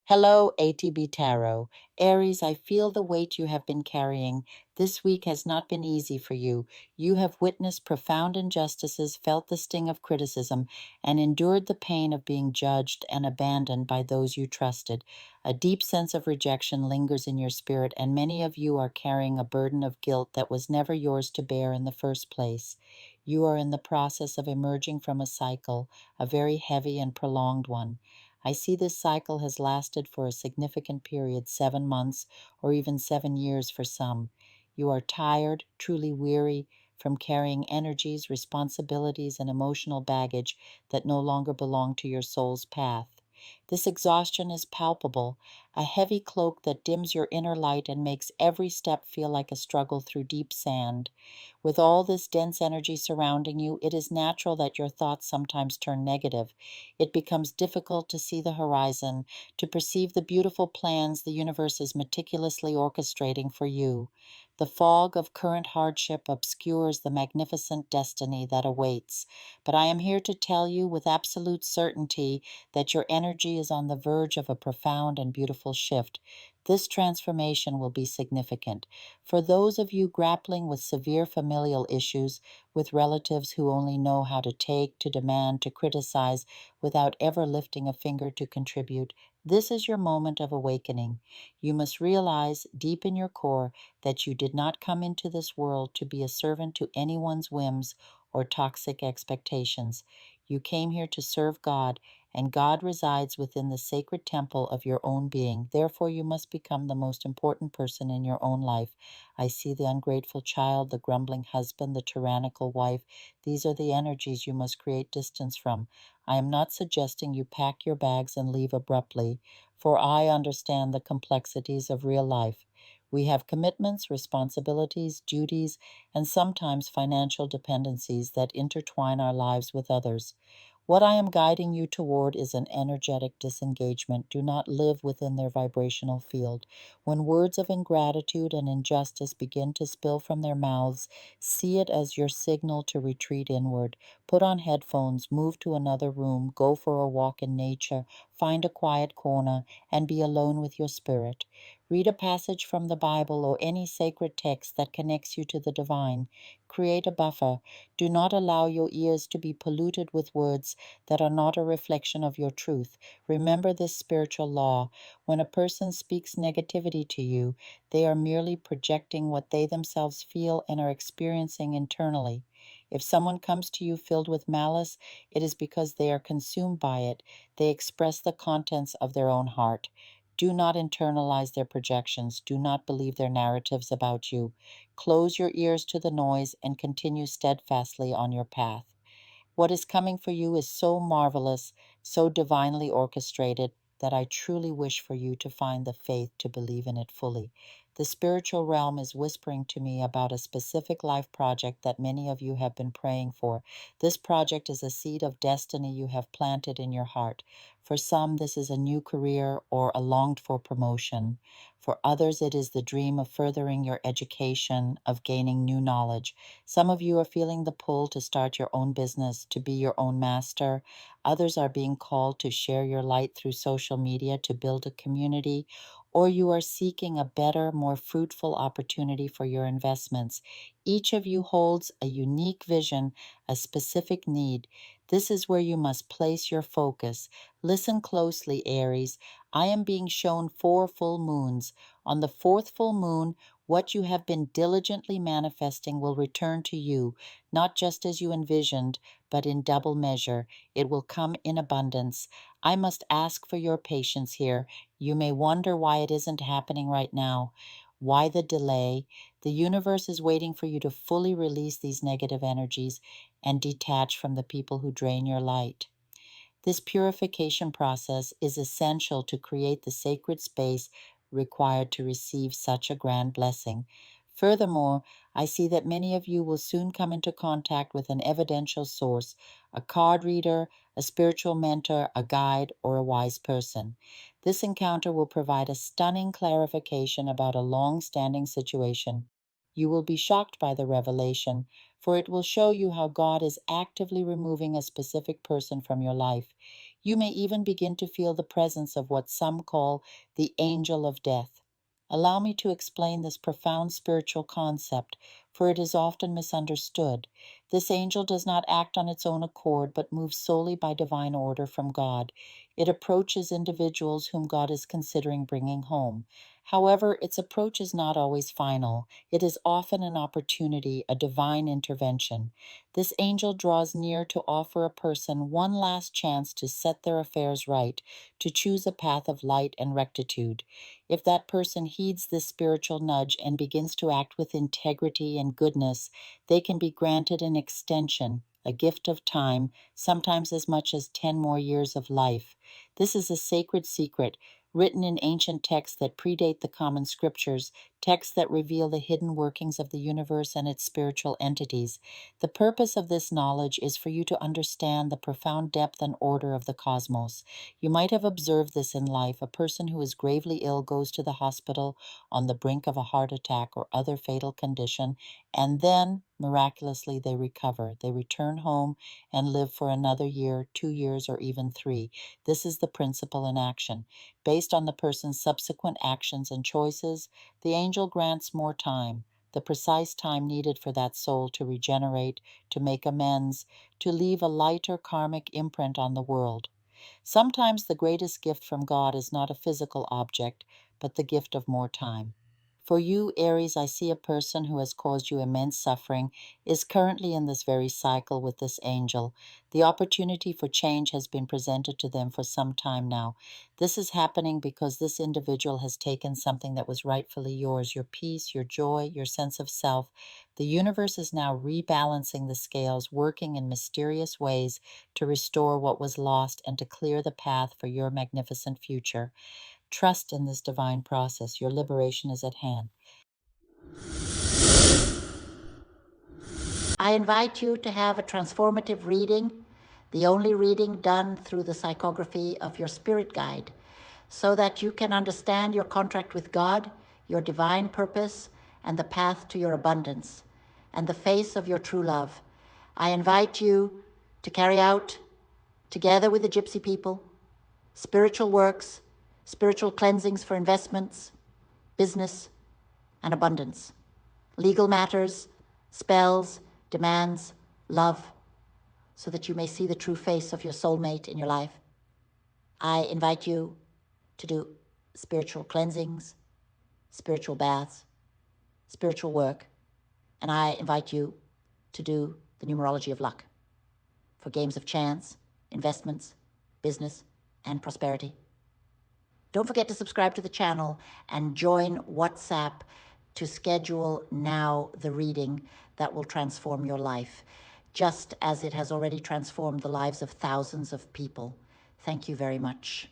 Hello, ATB Tarot. Aries, I feel the weight you have been carrying. This week has not been easy for you. You have witnessed profound injustices, felt the sting of criticism, and endured the pain of being judged and abandoned by those you trusted. A deep sense of rejection lingers in your spirit, and many of you are carrying a burden of guilt that was never yours to bear in the first place. You are in the process of emerging from a cycle, a very heavy and prolonged one. I see this cycle has lasted for a significant period, 7 months or even 7 years for some. You are tired, truly weary from carrying energies, responsibilities, and emotional baggage that no longer belong to your soul's path. This exhaustion is palpable, a heavy cloak that dims your inner light and makes every step feel like a struggle through deep sand. With all this dense energy surrounding you, it is natural that your thoughts sometimes turn negative. It becomes difficult to see the horizon, to perceive the beautiful plans the universe is meticulously orchestrating for you. The fog of current hardship obscures the magnificent destiny that awaits. But I am here to tell you with absolute certainty that your energy is on the verge of a profound and beautiful shift. This transformation will be significant. For those of you grappling with severe familial issues, with relatives who only know how to take, to demand, to criticize, without ever lifting a finger to contribute, this is your moment of awakening. You must realize deep in your core that you did not come into this world to be a servant to anyone's whims or toxic expectations. You came here to serve God, and God resides within the sacred temple of your own being. Therefore, you must become the most important person in your own life. I see the ungrateful child, the grumbling husband, the tyrannical wife. These are the energies you must create distance from. I am not suggesting you pack your bags and leave abruptly, for I understand the complexities of real life. We have commitments, responsibilities, duties, and sometimes financial dependencies that intertwine our lives with others. What I am guiding you toward is an energetic disengagement. Do not live within their vibrational field. When words of ingratitude and injustice begin to spill from their mouths, see it as your signal to retreat inward. Put on headphones, move to another room, go for a walk in nature, find a quiet corner, and be alone with your spirit. Read a passage from the Bible or any sacred text that connects you to the divine. Create a buffer. Do not allow your ears to be polluted with words that are not a reflection of your truth. Remember this spiritual law. When a person speaks negativity to you, they are merely projecting what they themselves feel and are experiencing internally. If someone comes to you filled with malice, it is because they are consumed by it. They express the contents of their own heart. Do not internalize their projections. Do not believe their narratives about you. Close your ears to the noise and continue steadfastly on your path. What is coming for you is so marvelous, so divinely orchestrated, that I truly wish for you to find the faith to believe in it fully. The spiritual realm is whispering to me about a specific life project that many of you have been praying for. This project is a seed of destiny you have planted in your heart. For some, this is a new career or a longed for promotion. For others, it is the dream of furthering your education, of gaining new knowledge. Some of you are feeling the pull to start your own business, to be your own master. Others are being called to share your light through social media, to build a community, or you are seeking a better, more fruitful opportunity for your investments. Each of you holds a unique vision, a specific need. This is where you must place your focus. Listen closely, Aries. I am being shown 4 full moons. On the fourth full moon, what you have been diligently manifesting will return to you, not just as you envisioned, but in double measure. It will come in abundance. I must ask for your patience here. You may wonder why it isn't happening right now. Why the delay? The universe is waiting for you to fully release these negative energies and detach from the people who drain your light. This purification process is essential to create the sacred space required to receive such a grand blessing. Furthermore, I see that many of you will soon come into contact with an evidential source, a card reader, a spiritual mentor, a guide, or a wise person. This encounter will provide a stunning clarification about a long-standing situation. You will be shocked by the revelation, for it will show you how God is actively removing a specific person from your life. You may even begin to feel the presence of what some call the angel of death. Allow me to explain this profound spiritual concept, for it is often misunderstood. This angel does not act on its own accord, but moves solely by divine order from God. It approaches individuals whom God is considering bringing home. However, its approach is not always final. It is often an opportunity, a divine intervention. This angel draws near to offer a person one last chance to set their affairs right, to choose a path of light and rectitude. If that person heeds this spiritual nudge and begins to act with integrity and goodness, they can be granted an extension, a gift of time, sometimes as much as 10 more years of life. This is a sacred secret, written in ancient texts that predate the common scriptures, texts that reveal the hidden workings of the universe and its spiritual entities. The purpose of this knowledge is for you to understand the profound depth and order of the cosmos. You might have observed this in life. A person who is gravely ill goes to the hospital on the brink of a heart attack or other fatal condition, and then, miraculously, they recover. They return home and live for another year, 2 years, or even 3. This is the principle in action. Based on the person's subsequent actions and choices, the angel grants more time, the precise time needed for that soul to regenerate, to make amends, to leave a lighter karmic imprint on the world. Sometimes the greatest gift from God is not a physical object, but the gift of more time. For you, Aries, I see a person who has caused you immense suffering is currently in this very cycle with this angel. The opportunity for change has been presented to them for some time now. This is happening because this individual has taken something that was rightfully yours, your peace, your joy, your sense of self. The universe is now rebalancing the scales, working in mysterious ways to restore what was lost and to clear the path for your magnificent future. Trust in this divine process. Your liberation is at hand. I invite you to have a transformative reading, the only reading done through the psychography of your spirit guide, so that you can understand your contract with God, your divine purpose, and the path to your abundance, and the face of your true love. I invite you to carry out, together with the Gypsy people, spiritual works, spiritual cleansings for investments, business, and abundance, legal matters, spells, demands, love, so that you may see the true face of your soulmate in your life. I invite you to do spiritual cleansings, spiritual baths, spiritual work, and I invite you to do the numerology of luck for games of chance, investments, business, and prosperity. Don't forget to subscribe to the channel and join WhatsApp to schedule now the reading that will transform your life, just as it has already transformed the lives of thousands of people. Thank you very much.